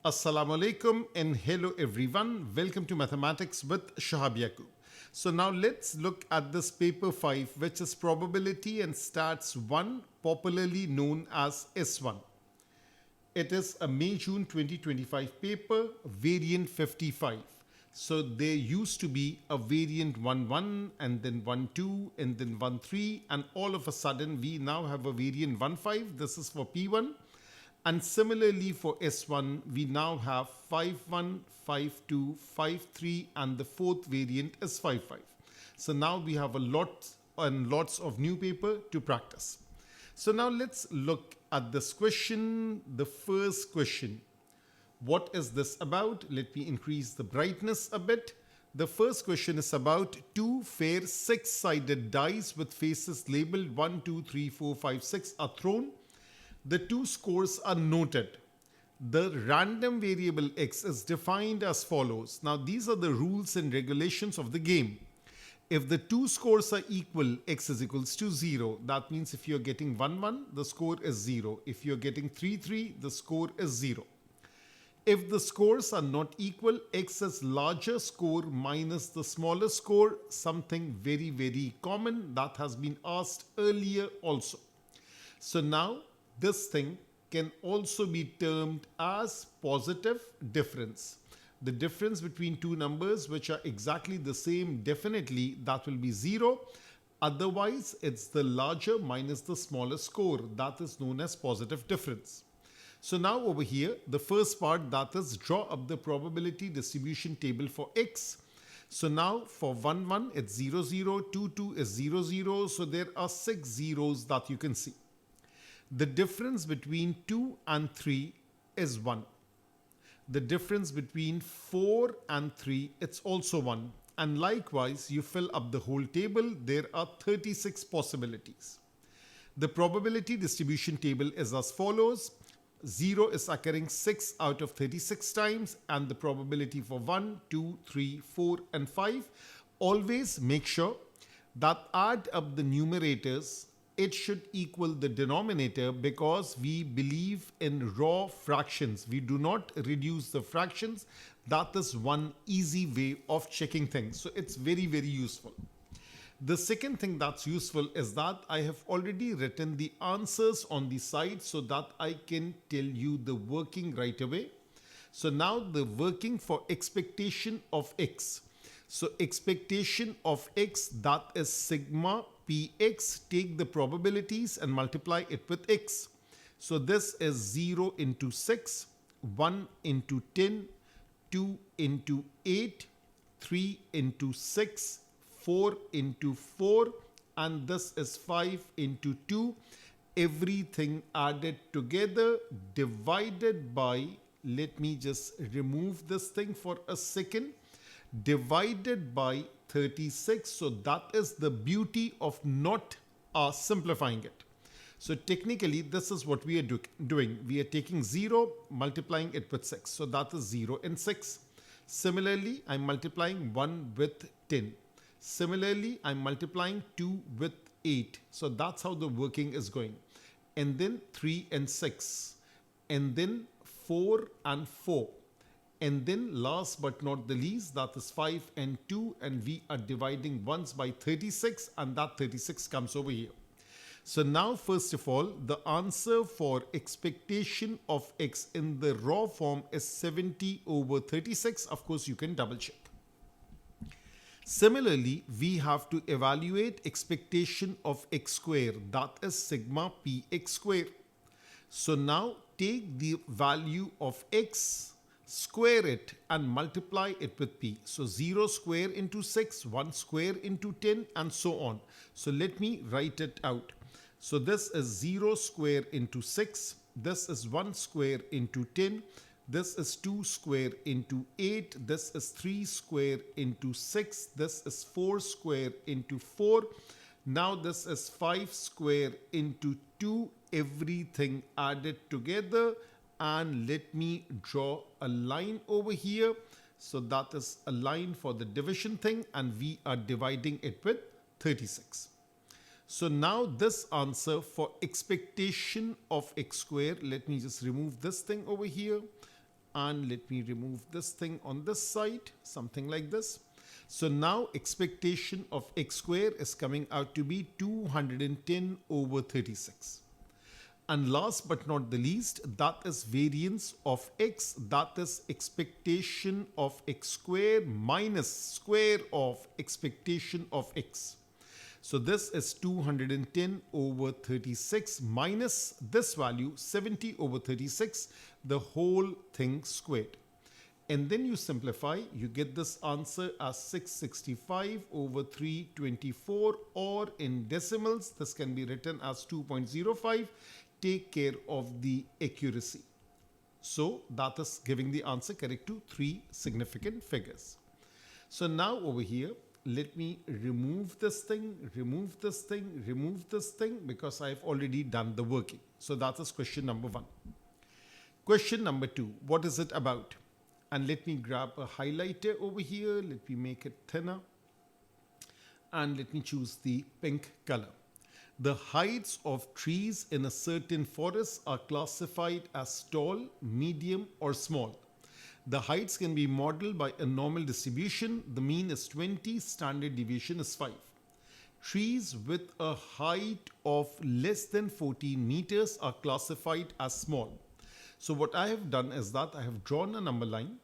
Assalamu alaikum and hello everyone. Welcome to Mathematics with Shahab Yaqub. So now let's look at this paper 5, which is probability and stats 1, popularly known as S1. It is a May-June 2025 paper, variant 55. So there used to be a variant 1-1 and then 1-2 and then 1-3, and all of a sudden we now have a variant 1-5. This is for P1. And similarly for S1, we now have 5-1, 5-2, 5-3, and the fourth variant is 5-5. So now we have a lot and lots of new paper to practice. So now let's look at this question. The first question. What is this about? Let me increase the brightness a bit. The first question is about two fair six-sided dice with faces labeled 1, 2, 3, 4, 5, 6 are thrown. The two scores are noted. The random variable x is defined as follows. Now these are the rules and regulations of the game. If the two scores are equal, x is equals to 0. That means if you're getting 1-1, the score is 0. If you're getting 3-3, the score is 0. If the scores are not equal, x is larger score minus the smaller score, something very, very common that has been asked earlier also. So now this thing can also be termed as positive difference. The difference between two numbers which are exactly the same, definitely that will be 0. Otherwise, it's the larger minus the smaller score. That is known as positive difference. So now over here, the first part, that is draw up the probability distribution table for x. So now for 1-1, it's 0, 0, 2, 2 is 0, 0. So there are 6 zeros that you can see. The difference between 2 and 3 is 1. The difference between 4 and 3, it's also 1. And likewise, you fill up the whole table, there are 36 possibilities. The probability distribution table is as follows. 0 is occurring 6 out of 36 times, and the probability for 1, 2, 3, 4 and 5. Always make sure that add up the numerators, it should equal the denominator, because we believe in raw fractions. We do not reduce the fractions. That is one easy way of checking things. So it's very, very useful. The second thing that's useful is that I have already written the answers on the side so that I can tell you the working right away. So now the working for expectation of x. So expectation of x, that is sigma px, take the probabilities and multiply it with x. So this is 0 into 6, 1 into 10, 2 into 8, 3 into 6, 4 into 4, and this is 5 into 2. Everything added together divided by, let me just remove this thing for a second, divided by 36. So that is the beauty of not simplifying it. So technically this is what we are doing. We are taking 0, multiplying it with 6. So that is 0 and 6. Similarly, I'm multiplying 1 with 10. Similarly, I'm multiplying 2 with 8. So that's how the working is going. And then 3 and 6. And then 4 and 4. And then last but not the least, that is 5 and 2, and we are dividing once by 36, and that 36 comes over here. So now first of all, the answer for expectation of x in the raw form is 70 over 36. Of course, you can double check. Similarly, we have to evaluate expectation of x square, that is sigma px square. So now take the value of x, square it and multiply it with p. So 0 square into 6, 1 square into 10, and so on. So let me write it out. So this is 0 square into 6. This is 1 square into 10. This is 2 square into 8. This is 3 square into 6. This is 4 square into 4. Now this is 5 square into 2. Everything added together. And let me draw a line over here. So that is a line for the division thing, and we are dividing it with 36. So now this answer for expectation of x square, let me just remove this thing over here. and let me remove this thing on this side, something like this. So now expectation of x square is coming out to be 210 over 36. And last but not the least, that is variance of x, that is expectation of x square minus square of expectation of x. So this is 210 over 36 minus this value 70 over 36, the whole thing squared. And then you simplify, you get this answer as 665 over 324, or in decimals, this can be written as 2.05. Take care of the accuracy. So that is giving the answer correct to 3 significant figures. So now over here, let me remove this thing, remove this thing, remove this thing, because I've already done the working. So that is question number 1. Question number 2, what is it about? And let me grab a highlighter over here. Let me make it thinner. And let me choose the pink color. The heights of trees in a certain forest are classified as tall, medium, or small. The heights can be modeled by a normal distribution. The mean is 20, standard deviation is 5. Trees with a height of less than 14 meters are classified as small. So what I have done is that I have drawn a number line.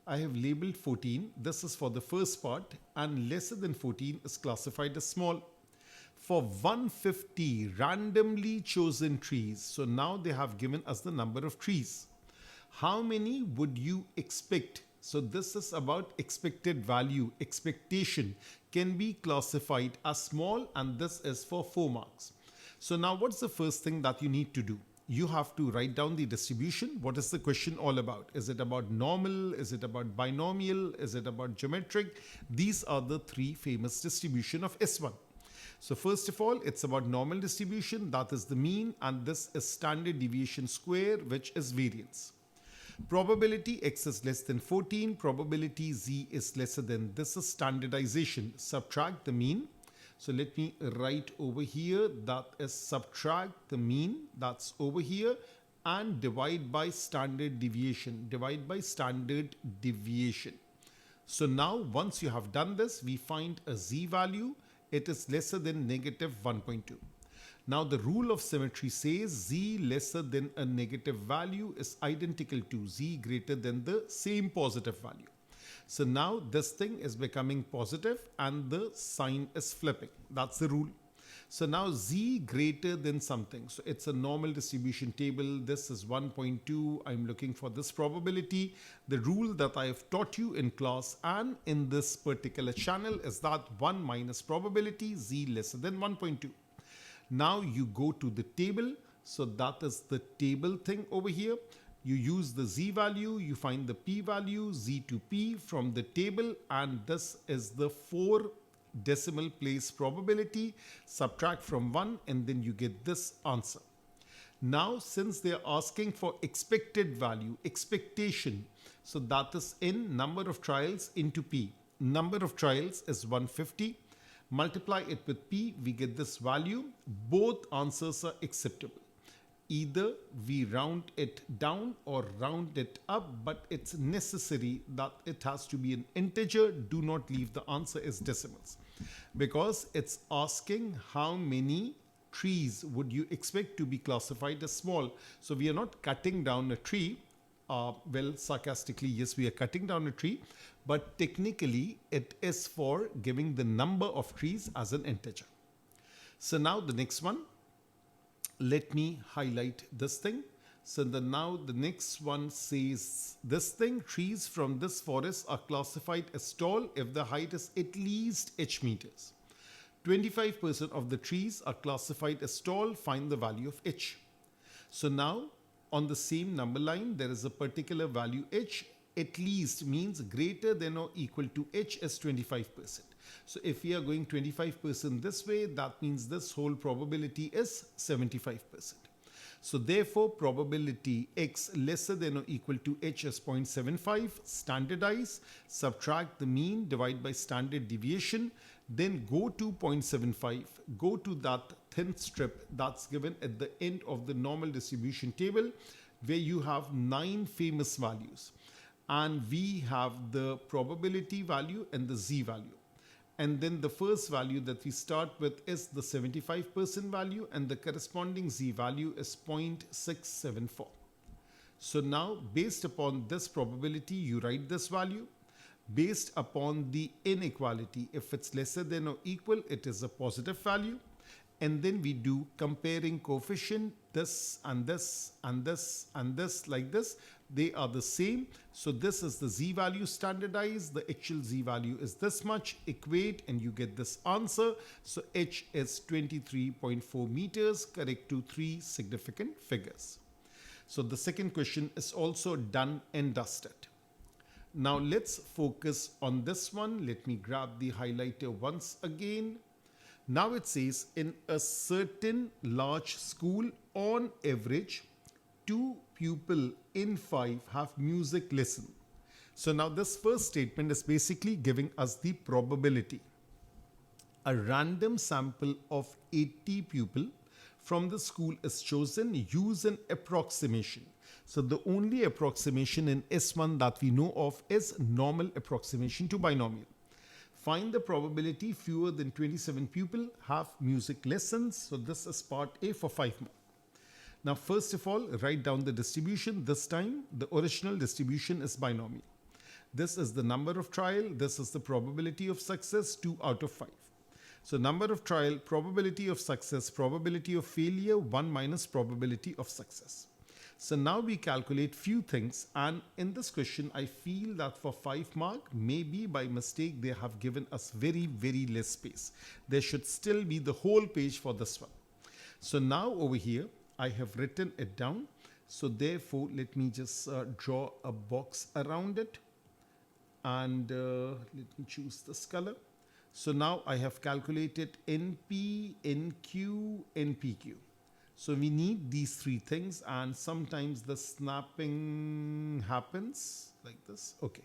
I have labeled 14. This is for the first part, and lesser than 14 is classified as small. For 150 randomly chosen trees, so now they have given us the number of trees. How many would you expect? So this is about expected value. Expectation can be classified as small, and this is for 4 marks. So now what's the first thing that you need to do? You have to write down the distribution. What is the question all about? Is it about normal? Is it about binomial? Is it about geometric? These are the 3 famous distribution of S1. So first of all, it's about normal distribution, that is the mean, and this is standard deviation square, which is variance. Probability x is less than 14, probability z is lesser than, this is standardization. Subtract the mean. So let me write over here, that is subtract the mean, that's over here, and divide by standard deviation, divide by standard deviation. So now once you have done this, we find a z value. It is lesser than negative 1.2. Now the rule of symmetry says z lesser than a negative value is identical to z greater than the same positive value. So now this thing is becoming positive and the sign is flipping. That's the rule. So now z greater than something. So it's a normal distribution table. This is 1.2. I'm looking for this probability. The rule that I have taught you in class and in this particular channel is that 1 minus probability z lesser than 1.2. Now you go to the table. So that is the table thing over here. You use the z value, you find the p value, z to p from the table, and this is the 4 decimal place probability. Subtract from 1 and then you get this answer. Now since they are asking for expected value, expectation, so that is in number of trials into p. Number of trials is 150. Multiply it with p, we get this value. Both answers are acceptable. Either we round it down or round it up, but it's necessary that it has to be an integer. Do not leave the answer as decimals, because it's asking how many trees would you expect to be classified as small. So we are not cutting down a tree. Well, sarcastically, yes, we are cutting down a tree, but technically it is for giving the number of trees as an integer. So now the next one. Let me highlight this thing. So now the next one says this thing, trees from this forest are classified as tall if the height is at least h meters. 25% of the trees are classified as tall, find the value of h. So now on the same number line, there is a particular value h. At least means greater than or equal to h is 25%. So if we are going 25% this way, that means this whole probability is 75%. So therefore, probability x lesser than or equal to h is 0.75. Standardize, subtract the mean, divide by standard deviation, then go to 0.75, go to that thin strip that's given at the end of the normal distribution table, where you have 9 famous values. and we have the probability value and the z value. And then the first value that we start with is the 75% value, and the corresponding z value is 0.674. So now, based upon this probability, you write this value. Based upon the inequality, if it's lesser than or equal, it is a positive value. And then we do comparing coefficient, this and this and this and this, like this. They are the same. So this is the z value standardized. The actual z value is this much. Equate and you get this answer. So h is 23.4 meters, correct to 3 significant figures. So the second question is also done and dusted. Now let's focus on this one. Let me grab the highlighter once again. Now it says, in a certain large school, on average, 2 pupils in 5 have music lesson. So now this first statement is basically giving us the probability. A random sample of 80 pupils from the school is chosen. Use an approximation. So the only approximation in S1 that we know of is normal approximation to binomial. Find the probability fewer than 27 pupils have music lessons. So this is part A for 5 more. Now, first of all, write down the distribution. This time, the original distribution is binomial. This is the number of trial. This is the probability of success, 2 out of 5. So number of trial, probability of success, probability of failure, 1 minus probability of success. So now we calculate few things, and in this question I feel that for 5 mark, maybe by mistake they have given us very less space. There should still be the whole page for this one. So now over here I have written it down. So therefore let me just draw a box around it, and let me choose this color. So now I have calculated NP, NQ, NPQ. So we need these 3 things, and sometimes the snapping happens like this. Okay.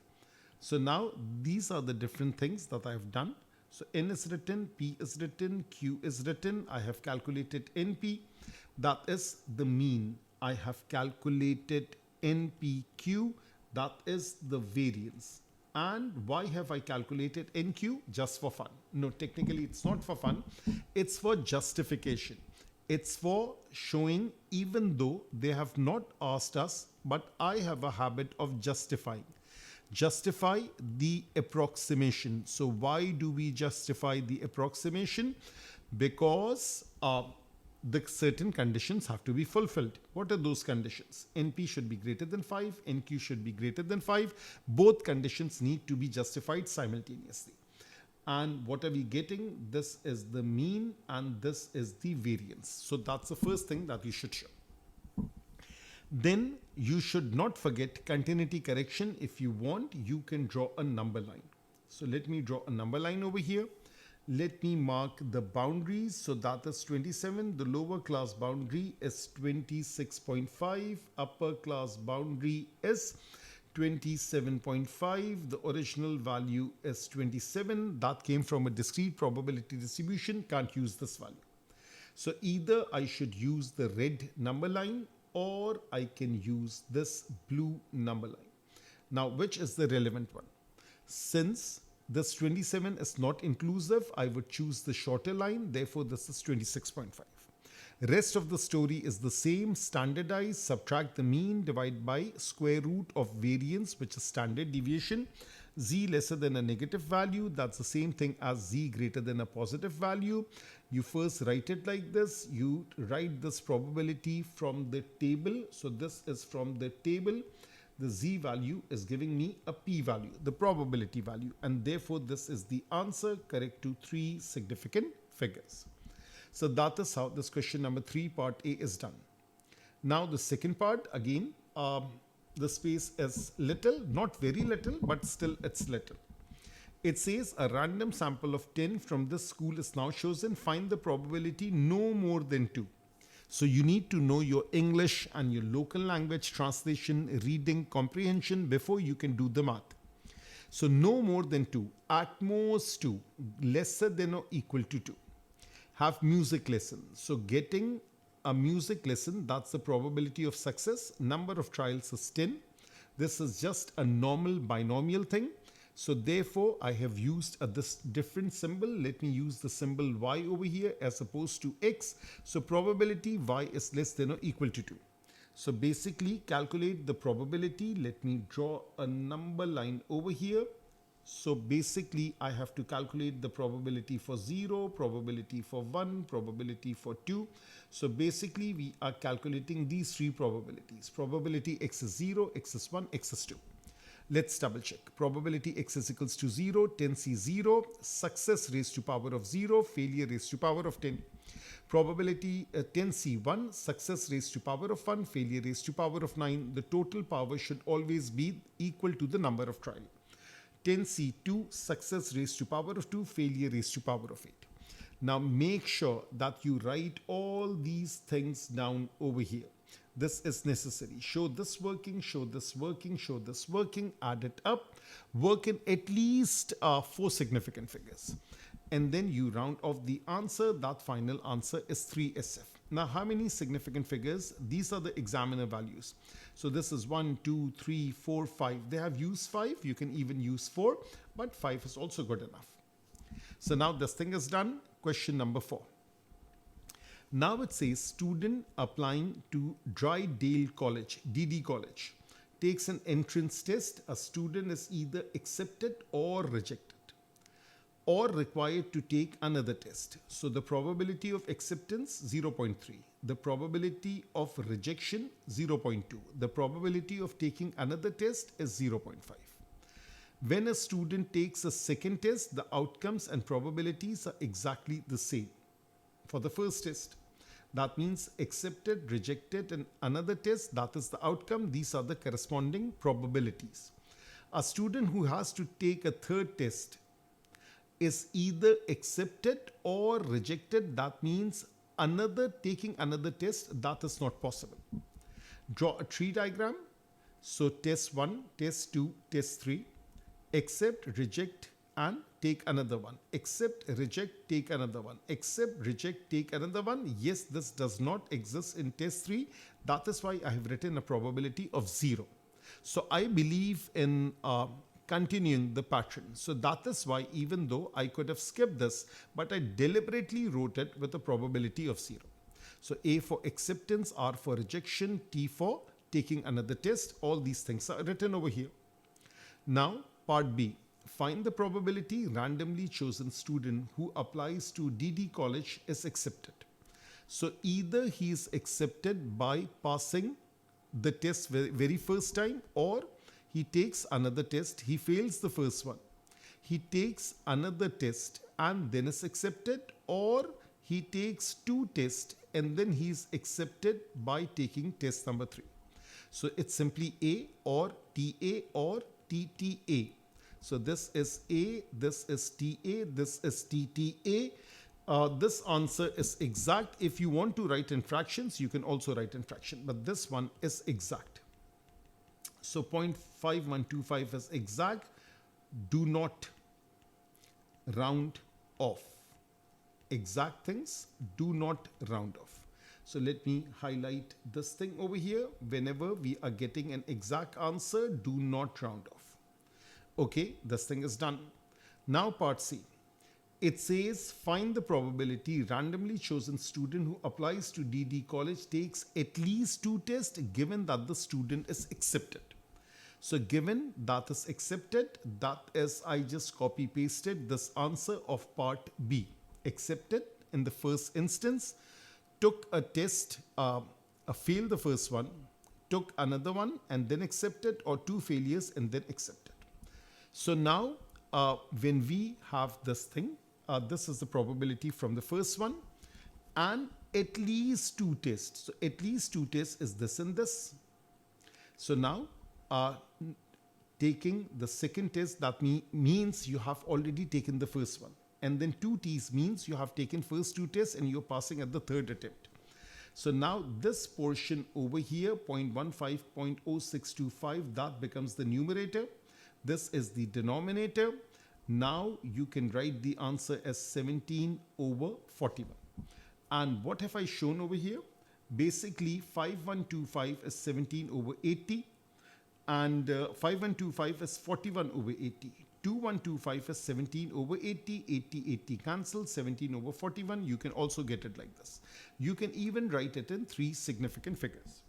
So now these are the different things that I have done. So N is written, P is written, Q is written. I have calculated NP. That is the mean. I have calculated NPQ. That is the variance. And why have I calculated NQ? Just for fun. No, technically it's not for fun. It's for justification. It's for showing, even though they have not asked us, but I have a habit of justifying. Justify the approximation. So why do we justify the approximation? Because the certain conditions have to be fulfilled. What are those conditions? NP should be greater than 5, NQ should be greater than 5. Both conditions need to be justified simultaneously. And what are we getting? This is the mean and this is the variance. So that's the first thing that you should show. Then you should not forget continuity correction. If you want, you can draw a number line. So let me draw a number line over here. Let me mark the boundaries. So that is 27. The lower class boundary is 26.5. Upper class boundary is 27.5. The original value is 27. That came from a discrete probability distribution. Can't use this value. So either I should use the red number line or I can use this blue number line. Now, which is the relevant one? Since this 27 is not inclusive, I would choose the shorter line. Therefore, this is 26.5. Rest of the story is the same. Standardize, subtract the mean, divide by square root of variance, which is standard deviation. Z lesser than a negative value, that's the same thing as Z greater than a positive value. You first write it like this. You write this probability from the table. So this is from the table. The Z value is giving me a P value, the probability value. And therefore, this is the answer, correct to 3 significant figures. So that is how this question number 3 part A is done. Now the second part, again, the space is little, not very little, but still it's little. It says a random sample of 10 from this school is now chosen. Find the probability no more than 2. So you need to know your English and your local language translation, reading, comprehension before you can do the math. So no more than 2, at most 2, lesser than or equal to 2. Have music lesson. So getting a music lesson, that's the probability of success. Number of trials is 10. This is just a normal binomial thing. So therefore, I have used this different symbol. Let me use the symbol y over here as opposed to x. So probability y is less than or equal to 2. So basically, calculate the probability. Let me draw a number line over here. So basically, I have to calculate the probability for 0, probability for 1, probability for 2. So basically, we are calculating these three probabilities. Probability x is 0, x is 1, x is 2. Let's double check. Probability x is equals to 0, 10c 0, success raised to power of 0, failure raised to power of 10. Probability 10c 1, success raised to power of 1, failure raised to power of 9. The total power should always be equal to the number of trial. 10c 2, success raised to power of 2, failure raised to power of 8. Now make sure that you write all these things down over here. This is necessary. Show this working, show this working, show this working, add it up, work in at least 4 significant figures. And then you round off the answer. That final answer is 3SF. Now, how many significant figures? These are the examiner values. So this is 1, 2, 3, 4, 5. They have used 5. You can even use 4, but 5 is also good enough. So now this thing is done. Question number 4. Now it says student applying to Drydale College, DD College, takes an entrance test. A student is either accepted or rejected or required to take another test. So the probability of acceptance 0.3, the probability of rejection 0.2, the probability of taking another test is 0.5. When a student takes a second test, the outcomes and probabilities are exactly the same. For the first test, that means accepted, rejected, and another test, that is the outcome. These are the corresponding probabilities. A student who has to take a third test is either accepted or rejected. That means taking another test, that is not possible. Draw a tree diagram. So test 1, test 2, test 3, accept, reject, and take another one. Accept, reject, take another one. Accept, reject, take another one. Yes, this does not exist in test 3. That is why I have written a probability of 0. So I believe in continuing the pattern. So that is why, even though I could have skipped this, but I deliberately wrote it with a probability of 0. So A for acceptance, R for rejection, T for taking another test. All these things are written over here. Now, part B. Find the probability randomly chosen student who applies to DD College is accepted. So either he is accepted by passing the test very first time, or he takes another test, he fails the first one, he takes another test and then is accepted, or he takes 2 tests and then he is accepted by taking test number 3. So it's simply A or TA or TTA. So this is A, this is TA, this is TTA. This answer is exact. If you want to write in fractions, you can also write in fraction, but this one is exact. So 0.5125 is exact. Do not round off. Exact things do not round off. So let me highlight this thing over here. Whenever we are getting an exact answer, do not round off. Okay, this thing is done. Now part C. It says find the probability randomly chosen student who applies to DD College takes at least 2 tests given that the student is accepted. So given that is accepted, that is, I just copy pasted this answer of part B. Accepted in the first instance, took a test, failed the first one, took another one and then accepted, or 2 failures and then accepted. So now when we have this thing, this is the probability from the first one, and at least 2 tests. So at least 2 tests is this and this. So now taking the second test, that means you have already taken the first one. And then 2 T's means you have taken first 2 tests and you're passing at the third attempt. So now this portion over here, 0.15, 0.0625, that becomes the numerator. This is the denominator. Now you can write the answer as 17 over 41. And what have I shown over here? Basically 5125 is 17 over 80. And 5125 is 41 over 80. 2125 is 17 over 80. 80 cancel, 17 over 41. You can also get it like this. You can even write it in three significant figures.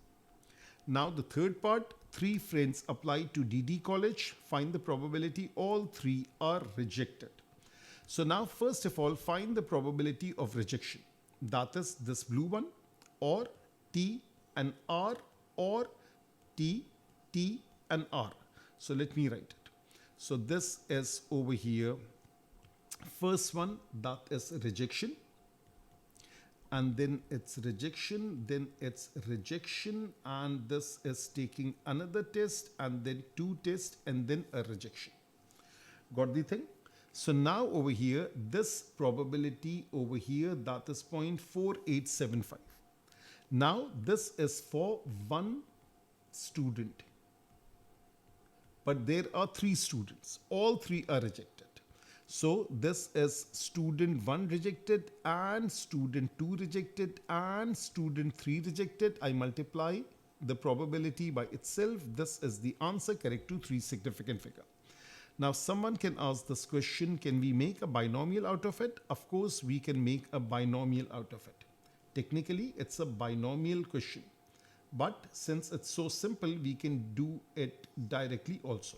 Now the third part, three friends applied to DD college. Find the probability all three are rejected. So now first of all, find the probability of rejection. That is this blue one, or T and R, or T, T and R. So let me write it. So this is over here. First one, that is rejection. And then it's rejection, then it's rejection, and this is taking another test, and then two tests, and then a rejection. Got the thing? So now over here, this probability over here, that is 0.4875. Now this is for one student, but there are three students. All three are rejected. So this is student 1 rejected, and student 2 rejected, and student 3 rejected. I multiply the probability by itself. This is the answer correct to three significant figure. Now someone can ask this question, can we make a binomial out of it? Of course we can make a binomial out of it. Technically it's a binomial question, but since it's so simple, we can do it directly also.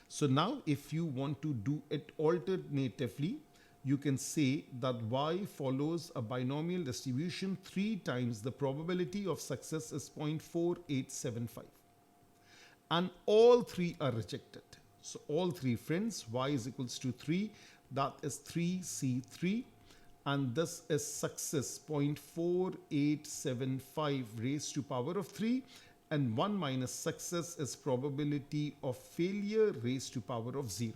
So now if you want to do it alternatively, you can say that y follows a binomial distribution 3 times the probability of success is 0.4875. And all three are rejected. So all three friends, y is equals to 3, that is 3C3, and this is success 0.4875 raised to power of 3, and 1 minus success is probability of failure raised to power of 0.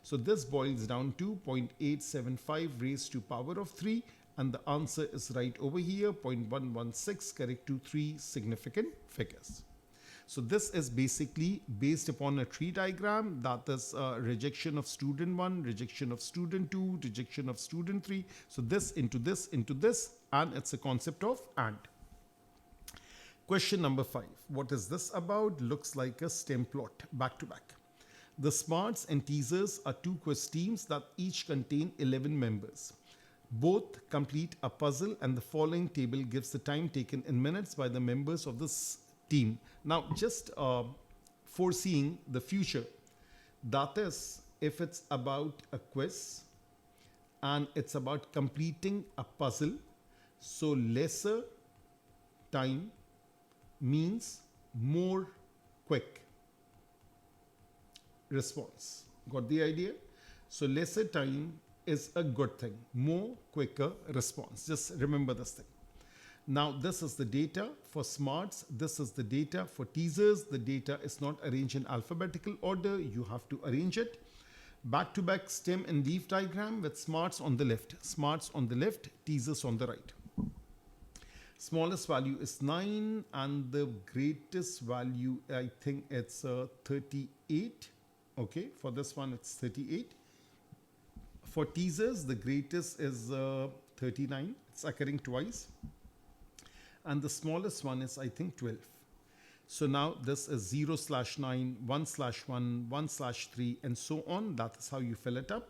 So this boils down to 0.875 raised to power of 3, and the answer is right over here, 0.116, correct to three significant figures. So this is basically based upon a tree diagram, that is rejection of student 1, rejection of student 2, rejection of student 3. So this into this into this, and it's a concept of AND. Question number 5. What is this about? Looks like a stem plot, back to back. The smarts and teasers are two quiz teams that each contain 11 members. Both complete a puzzle, and the following table gives the time taken in minutes by the members of this team. Now just foreseeing the future, that is, if it's about a quiz and it's about completing a puzzle, so lesser time means more quick response. Got the idea? So lesser time is a good thing, more quicker response. Just remember this thing. Now this is the data for smarts, this is the data for teasers. The data is not arranged in alphabetical order, you have to arrange it. Back to back stem and leaf diagram with smarts on the left, teasers on the right. Smallest value is 9, and the greatest value, I think it's 38. Okay, for this one it's 38. For teasers, the greatest is 39. It's occurring twice. And the smallest one is, I think, 12. So now this is 0/9, 1/1, 1/3, and so on. That is how you fill it up.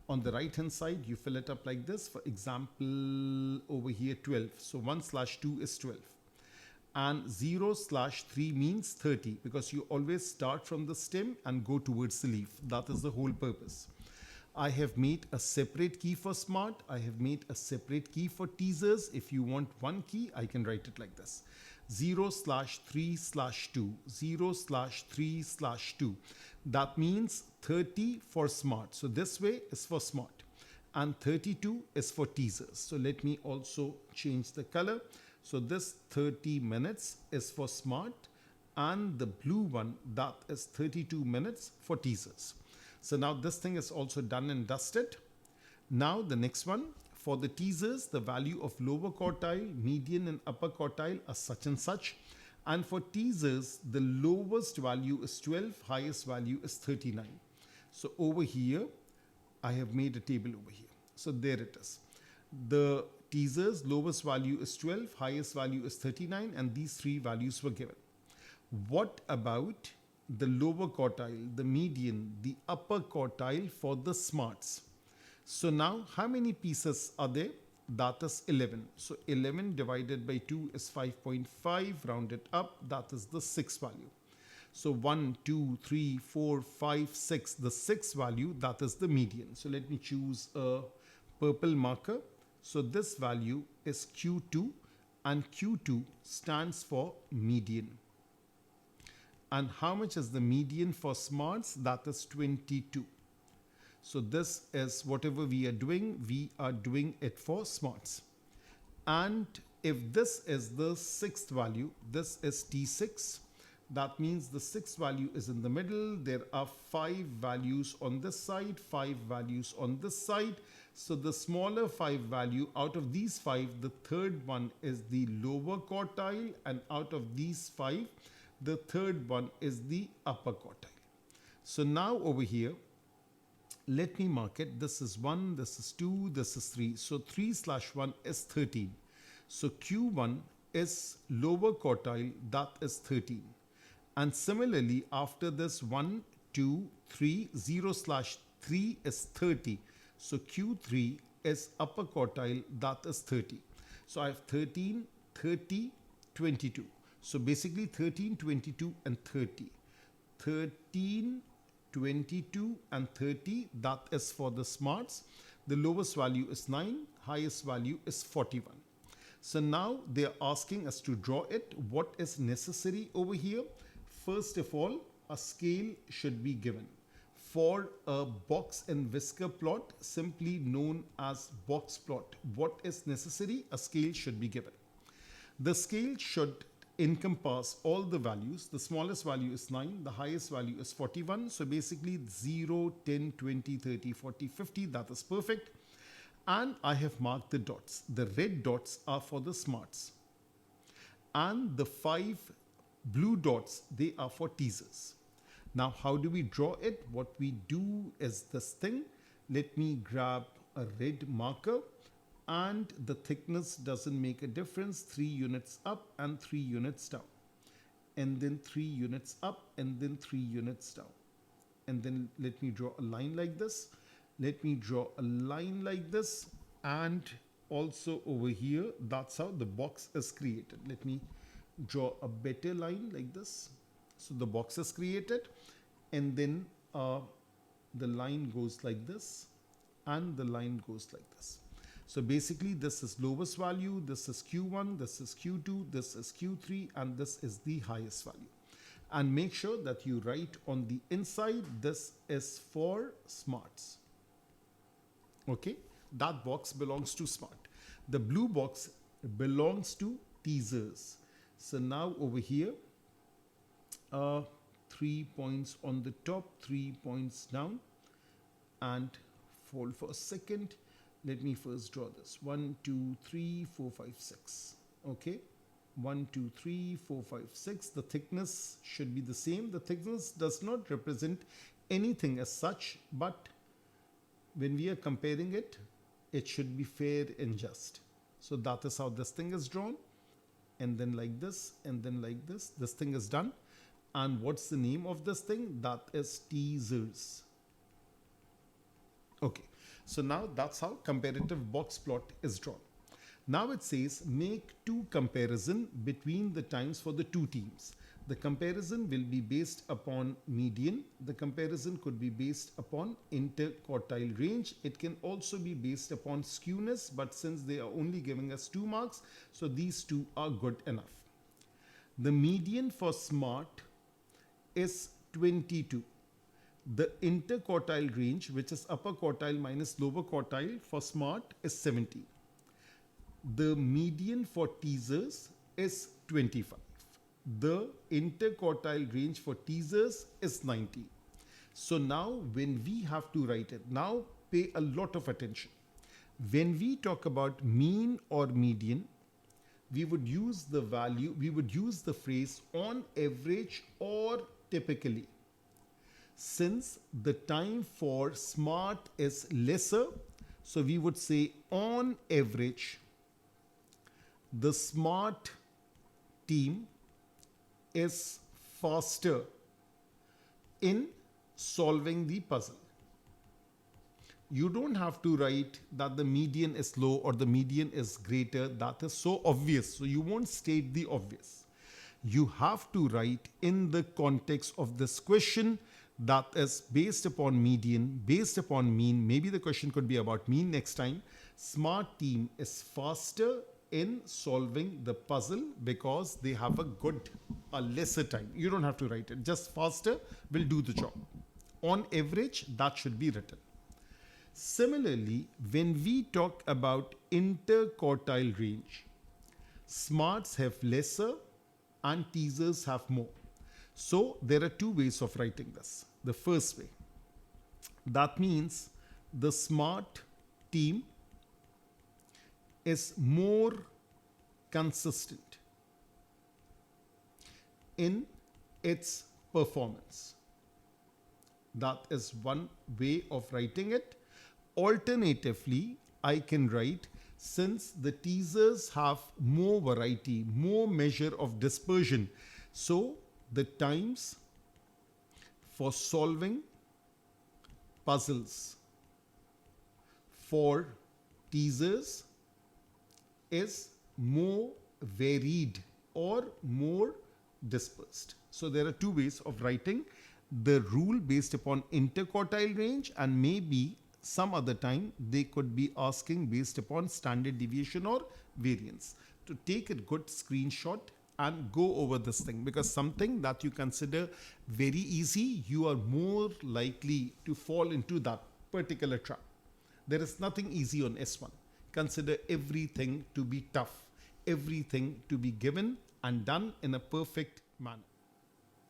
On the right hand side, you fill it up like this. For example, over here 12. So 1/2 is 12. And 0/3 means 30, because you always start from the stem and go towards the leaf. That is the whole purpose. I have made a separate key for smart. I have made a separate key for teasers. If you want one key, I can write it like this. 0/3/2, 0/3/2. That means 30 for smart. So this way is for smart. And 32 is for teasers. So let me also change the color. So this 30 minutes is for smart, and the blue one, that is 32 minutes for teasers. So now this thing is also done and dusted. Now the next one, for the teasers, the value of lower quartile, median and upper quartile are such and such. And for teasers, the lowest value is 12, highest value is 39. So over here, I have made a table over here. So there it is. The teasers, lowest value is 12, highest value is 39, and these three values were given. What about the lower quartile, the median, the upper quartile for the smarts. So now how many pieces are there? That is 11. So 11 divided by 2 is 5.5, rounded up, that is the sixth value. So 1, 2, 3, 4, 5, 6, the sixth value, that is the median. So let me choose a purple marker. So this value is Q2, and Q2 stands for median. And how much is the median for smarts? That is 22. So this is whatever we are doing it for smarts. And if this is the sixth value, this is T6. That means the sixth value is in the middle. There are 5 values on this side, 5 values on this side. So the smaller 5 value, out of these 5, the third one is the lower quartile, and out of these 5, the third one is the upper quartile. So now over here, let me mark it. This is 1, this is 2, this is 3. So 3/1 is 13. So Q1 is lower quartile, that is 13. And similarly, after this 1, 2, 3, 0/3 is 30. So Q3 is upper quartile, that is 30. So I have 13, 30, 22. So basically 13, 22 and 30. 13, 22 and 30, that is for the smarts. The lowest value is 9, highest value is 41. So now they are asking us to draw it. What is necessary over here? First of all, a scale should be given. For a box and whisker plot, simply known as box plot, what is necessary? A scale should be given. The scale should encompass all the values. The smallest value is 9, the highest value is 41. So basically 0, 10, 20, 30, 40, 50, that is perfect. And I have marked the dots. The red dots are for the smarts. And the 5 blue dots, they are for teasers. Now, how do we draw it? What we do is this thing. Let me grab a red marker, and the thickness doesn't make a difference. 3 units up and 3 units down. And then 3 units up and then 3 units down. And then let me draw a line like this. Let me draw a line like this. And also over here, that's how the box is created. Let me draw a better line like this. So the box is created, and then the line goes like this, and the line goes like this. So basically this is lowest value, this is Q1, this is Q2, this is Q3, and this is the highest value. And make sure that you write on the inside, this is for smarts. Okay, that box belongs to smart. The blue box belongs to teasers. So now over here, 3 points on the top, 3 points down, and hold for a second. Let me first draw this. 1, 2, 3, 4, 5, 6. Okay, 1, 2, 3, 4, 5, 6. The thickness should be the same. The thickness does not represent anything as such, but when we are comparing it, it should be fair and just. So that is how this thing is drawn. And then like this, and then like this. This thing is done. And what's the name of this thing? That is teasers. Okay, so now that's how comparative box plot is drawn. Now it says make 2 comparison between the times for the 2 teams. The comparison will be based upon median. The comparison could be based upon interquartile range. It can also be based upon skewness, but since they are only giving us 2 marks, so these 2 are good enough. The median for smart is 22. The interquartile range, which is upper quartile minus lower quartile for smart, is 70. The median for teasers is 25. The interquartile range for teasers is 90. So now when we have to write it, now pay a lot of attention. When we talk about mean or median, we would use the value, we would use the phrase on average or typically. Since the time for smart is lesser, so we would say on average, the smart team is faster in solving the puzzle. You don't have to write that the median is low or the median is greater. That is so obvious. So you won't state the obvious. You have to write in the context of this question that is based upon median, based upon mean. Maybe the question could be about mean next time. Smart team is faster in solving the puzzle because they have a lesser time. You don't have to write it. Just faster will do the job. On average, that should be written. Similarly, when we talk about interquartile range, smarts have lesser and teasers have more. So there are two ways of writing this. The first way, that means the smart team is more consistent in its performance. That is one way of writing it. Alternatively, I can write, since the teasers have more variety, more measure of dispersion, so the times for solving puzzles for teasers is more varied or more dispersed. So there are two ways of writing the rule based upon interquartile range, and maybe some other time they could be asking based upon standard deviation or variance. To take a good screenshot and go over this thing, because something that you consider very easy, you are more likely to fall into that particular trap. There is nothing easy on S1. Consider everything to be tough, everything to be given and done in a perfect manner.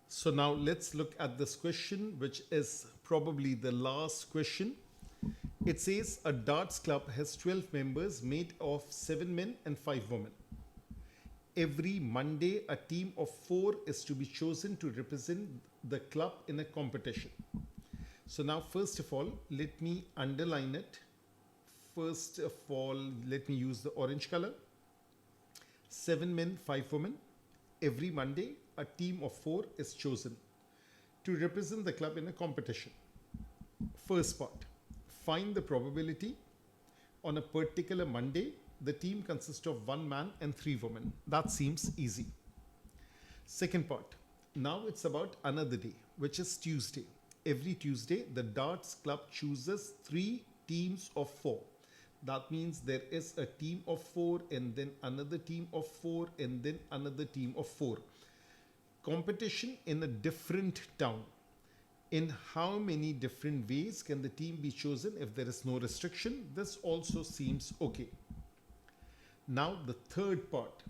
So now let's look at this question, which is probably the last question. It says a darts club has 12 members made of 7 men and 5 women. Every Monday, a team of 4 is to be chosen to represent the club in a competition. So now, first of all, let me underline it. First of all, let me use the orange color. 7 men, 5 women. Every Monday, a team of 4 is chosen to represent the club in a competition. First part, find the probability on a particular Monday. The team consists of 1 man and 3 women. That seems easy. Second part, now it's about another day, which is Tuesday. Every Tuesday, the darts club chooses 3 teams of 4. That means there is a team of 4 and then another team of 4 and then another team of 4. Competition in a different town. In how many different ways can the team be chosen if there is no restriction? This also seems okay. Now the third part.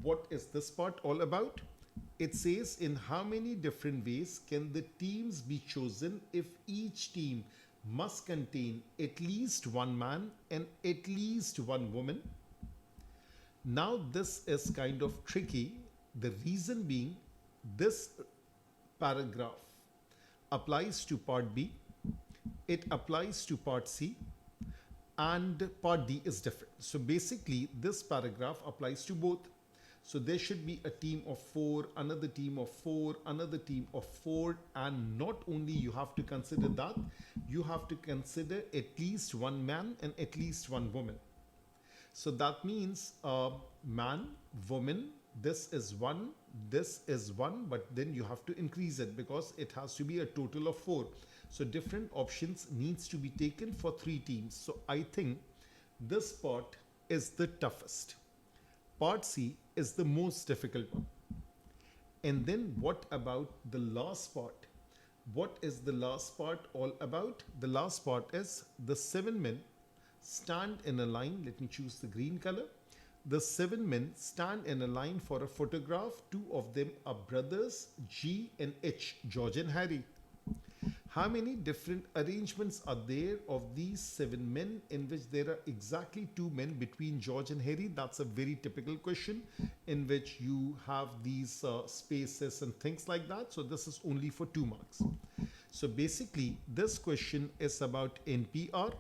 What is this part all about? It says in how many different ways can the teams be chosen if each team must contain at least 1 man and at least 1 woman. Now this is kind of tricky. The reason being, this paragraph applies to part B, it applies to part C, and part D is different. So basically this paragraph applies to both. So there should be a team of 4, another team of 4, another team of 4, and not only you have to consider that, you have to consider at least 1 man and at least 1 woman. So that means man, woman, this is 1, this is 1, but then you have to increase it because it has to be a total of 4. So different options needs to be taken for 3 teams. So I think this part is the toughest. Part C is the most difficult one. And then what about the last part? What is the last part all about? The last part is the 7 men stand in a line. Let me choose the green color. The 7 men stand in a line for a photograph. 2 of them are brothers, G and H, George and Harry. How many different arrangements are there of these 7 men in which there are exactly 2 men between George and Harry? That's a very typical question in which you have these spaces and things like that. So this is only for 2 marks. So basically this question is about NPR.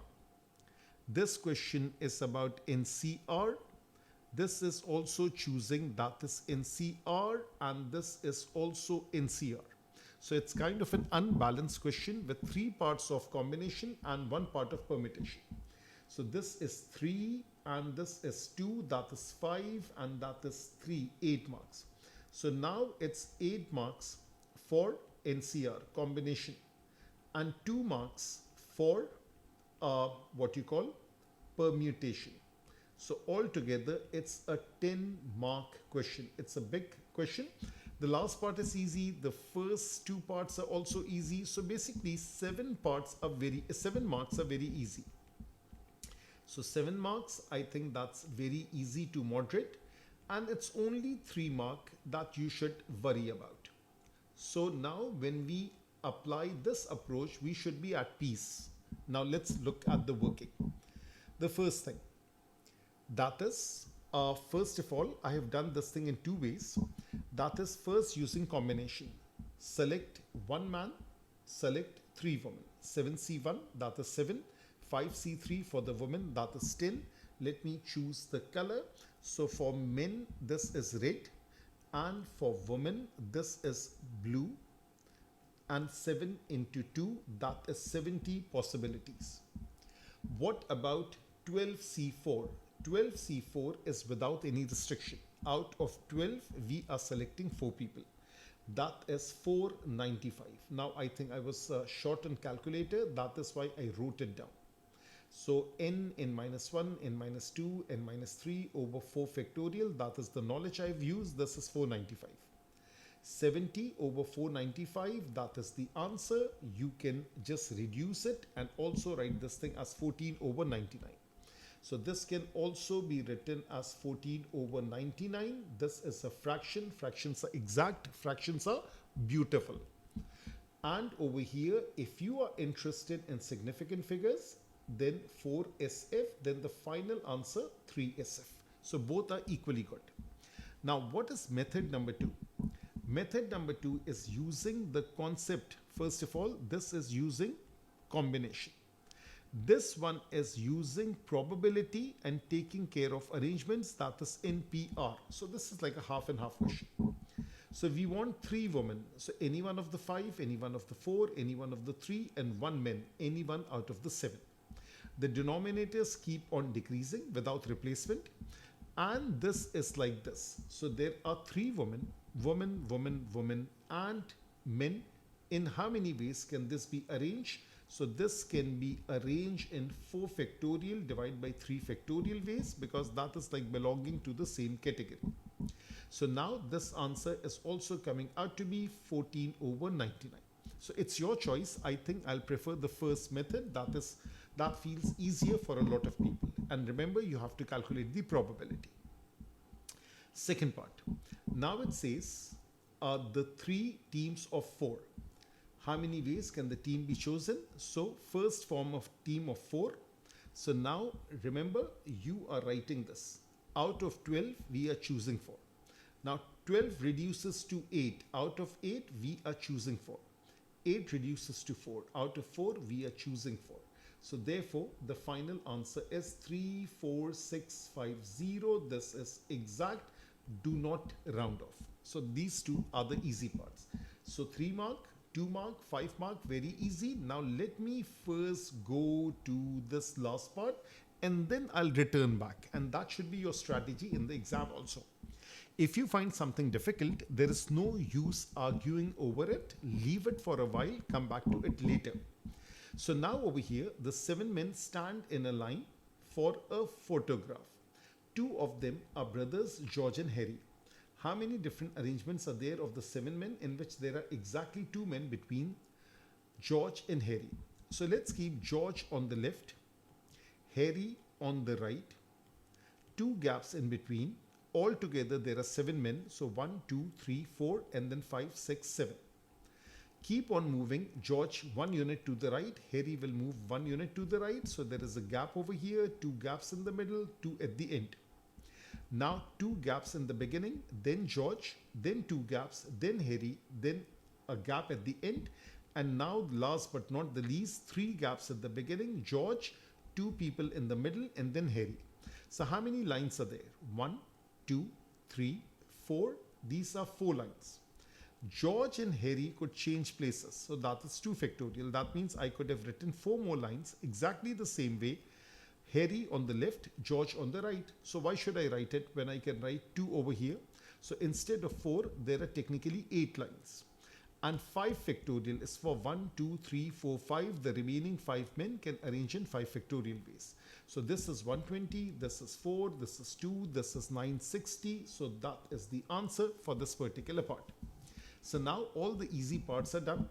This question is about NCR. This is also choosing, that is NCR, and this is also NCR. So it's kind of an unbalanced question with 3 parts of combination and 1 part of permutation. So this is 3 and this is 2, that is 5 and that is 3, 8 marks. So now it's 8 marks for NCR combination and 2 marks for what you call permutation. So altogether it's a 10-mark question. It's a big question. The last part is easy. The first 2 parts are also easy. So basically 7 marks are very easy. So 7 marks, I think that's very easy to moderate, and it's only 3 mark that you should worry about. So now when we apply this approach, we should be at peace. Now let's look at the working. The first thing, that is, first of all, I have done this thing in 2 ways. That is, first using combination. Select 1 man, select 3 women. 7C1, that is 7. 5C3 for the woman, that is 10. Let me choose the color. So for men, this is red. And for women, this is blue. And 7 into 2, that is 70 possibilities. What about 12C4? 12C4 is without any restriction. Out of 12, we are selecting 4 people. That is 495. Now I think I was short on calculator. That is why I wrote it down. So n minus 1, n minus 2, n minus 3 over 4 factorial. That is the knowledge I've used. This is 495. 70 over 495, that is the answer. You can just reduce it and also write this thing as 14 over 99. So this can also be written as 14 over 99. This is a fraction. Fractions are exact. Fractions are beautiful. And over here, if you are interested in significant figures, then 4SF, then the final answer 3SF. So both are equally good. Now what is method number 2? Method number 2 is using the concept. First of all, this is using combination. This one is using probability and taking care of arrangements, that is in PR. So this is like a half and half question. So we want 3 women. So any one of the 5, any one of the 4, any one of the 3, and 1 man, any one out of the 7. The denominators keep on decreasing without replacement. And this is like this. So there are 3 women, woman, woman, woman, and men. In how many ways can this be arranged? So this can be arranged in 4 factorial divided by 3 factorial ways, because that is like belonging to the same category. So now this answer is also coming out to be 14 over 99. So it's your choice. I think I'll prefer the first method. That feels easier for a lot of people. And remember, you have to calculate the probability. Second part. Now it says the 3 teams of 4. How many ways can the team be chosen? So first form of team of 4. So now remember, you are writing this. Out of 12, we are choosing 4. Now 12 reduces to 8. Out of 8, we are choosing 4. 8 reduces to 4. Out of 4, we are choosing 4. So therefore, the final answer is 3, 4, 6, 5, 0. This is exact. Do not round off. So these 2 are the easy parts. So 3 mark, 2 mark, 5 mark, very easy. Now let me first go to this last part and then I'll return back. And that should be your strategy in the exam also. If you find something difficult, there is no use arguing over it. Leave it for a while, come back to it later. So now over here, the 7 men stand in a line for a photograph. 2 of them are brothers, George and Harry. How many different arrangements are there of the 7 men in which there are exactly 2 men between George and Harry? So let's keep George on the left, Harry on the right, 2 gaps in between. Altogether there are 7 men. So 1, 2, 3, 4 and then 5, 6, 7. Keep on moving. George 1 unit to the right. Harry will move 1 unit to the right. So there is a gap over here, 2 gaps in the middle, 2 at the end. Now 2 gaps in the beginning, then George, then 2 gaps, then Harry, then a gap at the end. And now last but not the least, 3 gaps at the beginning, George, 2 people in the middle, and then Harry. So how many lines are there? 1, 2, 3, 4. These are 4 lines. George and Harry could change places. So that is 2 factorial. That means I could have written 4 more lines exactly the same way. Harry on the left, George on the right. So why should I write it when I can write 2 over here? So instead of 4, there are technically 8 lines. And 5 factorial is for 1, 2, 3, 4, 5. The remaining 5 men can arrange in 5 factorial ways. So this is 120, this is 4, this is 2, this is 960. So that is the answer for this particular part. So now all the easy parts are done.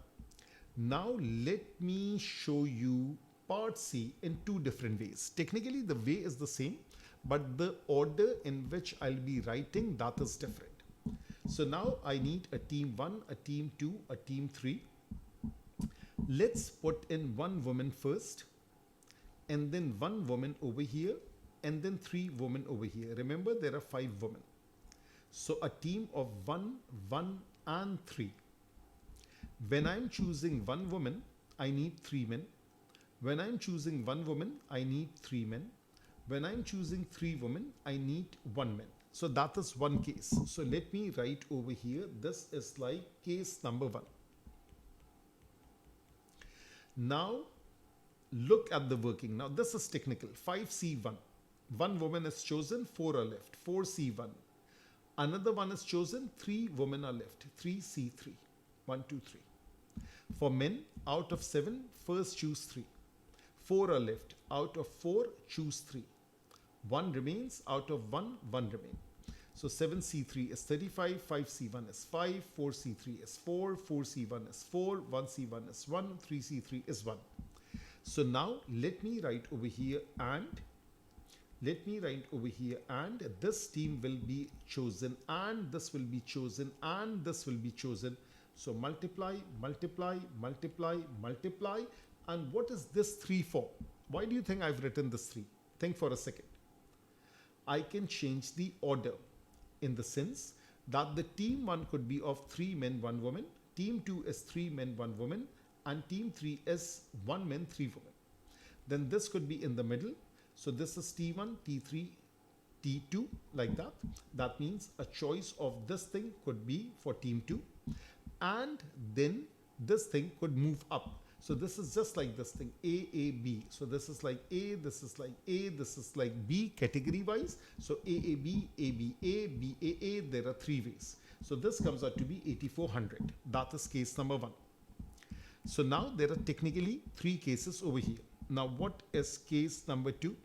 Now let me show you part C in 2 different ways. Technically the way is the same, but the order in which I'll be writing, that is different. So now I need a team 1, a team 2, a team 3. Let's put in 1 woman first, and then 1 woman over here, and then 3 women over here. Remember, there are 5 women. So a team of 1, 1 and 3. When I'm choosing 1 woman, I need 3 men. When I'm choosing 1 woman, I need 3 men. When I'm choosing 3 women, I need 1 man. So that is one case. So let me write over here. This is like case number 1. Now look at the working. Now this is technical. 5C1. 1 woman is chosen, 4 are left. 4C1. Another one is chosen, 3 women are left. 3C3. 1, 2, 3. For men, out of 7, first choose 3. 4 are left. Out of 4, choose 3. 1 remains. Out of 1, 1 remains. So 7C3 is 35, 5C1 is 5, 4C3 is 4, 4C1 is 4, 1C1 is 1, 3C3 is 1. So now let me write over here and this team will be chosen and this will be chosen and this will be chosen. So multiply, multiply, multiply, multiply. And what is this 3 for? Why do you think I've written this 3? Think for a second. I can change the order in the sense that the team 1 could be of 3 men, 1 woman. Team 2 is 3 men, 1 woman. And team 3 is 1 man, 3 women. Then this could be in the middle. So this is T1, T3, T2 like that. That means a choice of this thing could be for team 2. And then this thing could move up. So this is just like this thing, A, A, B. So this is like A, this is like A, this is like B category wise. So A, A, B, A, B, A, B, A, A. There are 3 ways. So this comes out to be 8400. That is case number 1. So now there are technically 3 cases over here. Now what is case number 2?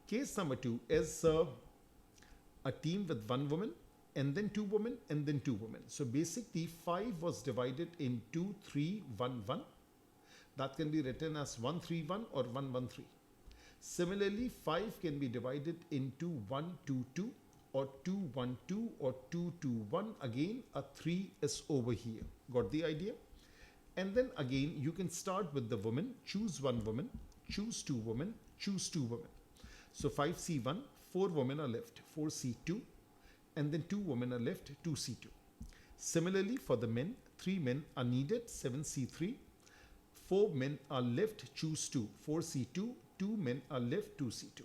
Case number 2 is a team with 1 woman and then 2 women and then 2 women. So basically 5 was divided in 2, 3, 1, 1. That can be written as 1, 3, 1 or 1, 1, 3. Similarly, 5 can be divided into 1, 2, 2 or 2, 1, 2 or 2, 2, 1. Again, a 3 is over here. Got the idea? And then again, you can start with the woman, choose 1 woman, choose 2 women, choose 2 women. So 5C1, 4 women are left, 4C2, and then 2 women are left, 2C2. Similarly, for the men, 3 men are needed, 7C3, 4 men are left, choose 2, 4C2, 2 men are left, 2C2.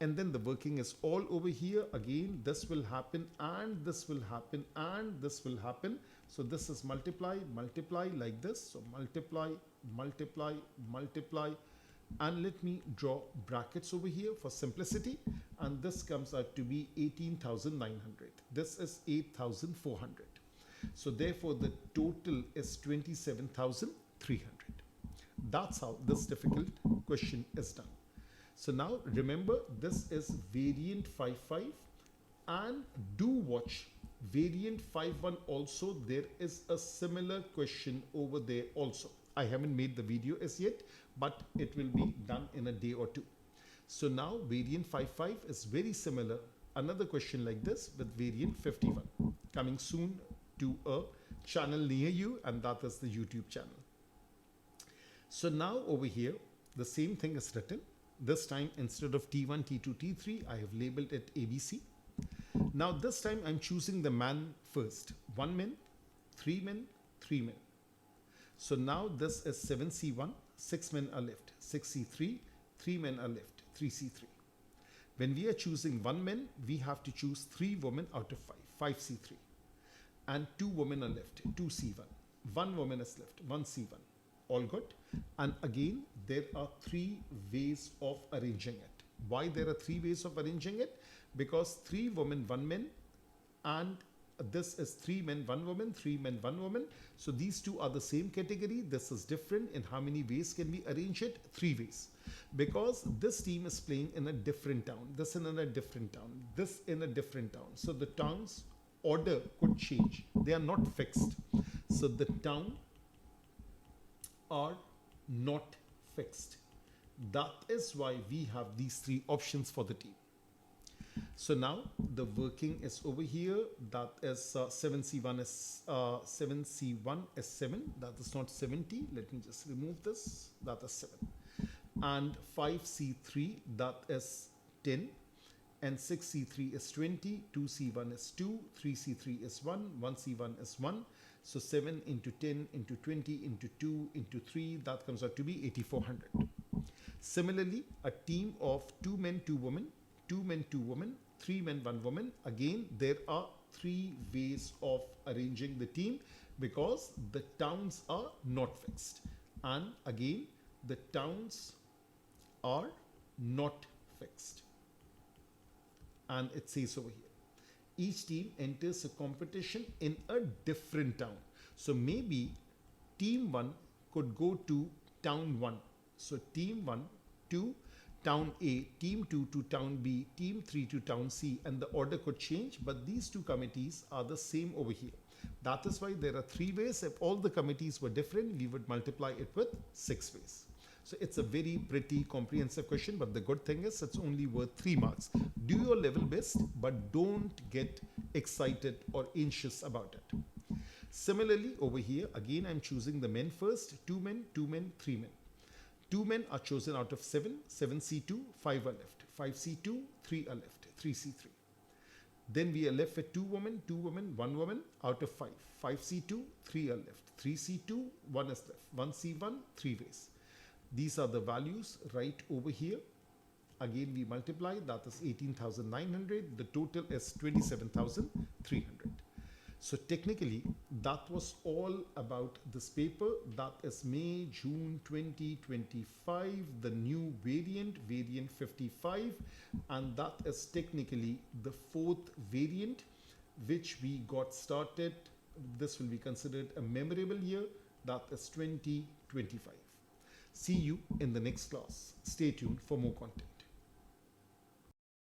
And then the working is all over here. Again, this will happen and this will happen and this will happen. So this is multiply, multiply like this. So multiply, multiply, multiply. And let me draw brackets over here for simplicity. And this comes out to be 18,900. This is 8,400. So therefore the total is 27,300. That's how this difficult question is done. So now remember, this is variant 5.5 and do watch variant 5.1 also. There is a similar question over there also. I haven't made the video as yet, but it will be done in a day or 2. So now variant 5.5 is very similar. Another question like this with variant 51 coming soon to a channel near you, and that is the YouTube channel. So now over here, the same thing is written. This time instead of T1, T2, T3, I have labeled it ABC. Now this time I'm choosing the man first. 1 man, 3 men, 3 men. So now this is 7C1, 6 men are left. 6C3, 3 men are left. 3C3. When we are choosing 1 man, we have to choose 3 women out of 5. 5C3. and 2 women are left, 2C1. 1 woman is left, 1C1. All good. And again, there are 3 ways of arranging it. Why there are 3 ways of arranging it? Because 3 women, 1 man, and this is 3 men, 1 woman, 3 men, 1 woman. So these two are the same category. This is different. In how many ways can we arrange it? 3 ways. Because this team is playing in a different town, this in a different town, this in a different town. So the town's order could change. They are not fixed. So the town are not fixed. That is why we have these 3 options for the team. So now the working is over here. That is 7C1 is 7C1 is 7. That is not 70. Let me just remove this. That is 7. And 5C3, that is 10. And 6C3 is 20. 2C1 is 2. 3C3 is 1. 1C1 is 1. So 7 into 10 into 20 into 2 into 3, that comes out to be 8400. Similarly, a team of 2 men, 2 women, 2 men, 2 women, 3 men, 1 woman. Again, there are 3 ways of arranging the team because the towns are not fixed. And again, the towns are not fixed. And it says over here, each team enters a competition in a different town. So maybe team 1 could go to town 1. So team 1 to town A, team 2 to town B, team 3 to town C, and the order could change, but these 2 committees are the same over here. That is why there are 3 ways. If all the committees were different, we would multiply it with 6 ways. So it's a very pretty comprehensive question, but the good thing is it's only worth 3 marks. Do your level best, but don't get excited or anxious about it. Similarly, over here, again, I'm choosing the men first. 2 men, 2 men, 3 men. 2 men are chosen out of 7. 7C2, 5 are left. 5C2, 3 are left. 3C3. Then we are left with 2 women, 1 woman out of 5. 5C2, 3 are left. 3C2, 1 is left. 1C1, 3 ways. These are the values right over here. Again, we multiply, that is 18,900. The total is 27,300. So technically, that was all about this paper. That is May, June 2025, the new variant, variant 55. And that is technically the 4th variant, which we got started. This will be considered a memorable year. That is 2025. See you in the next class. Stay tuned for more content.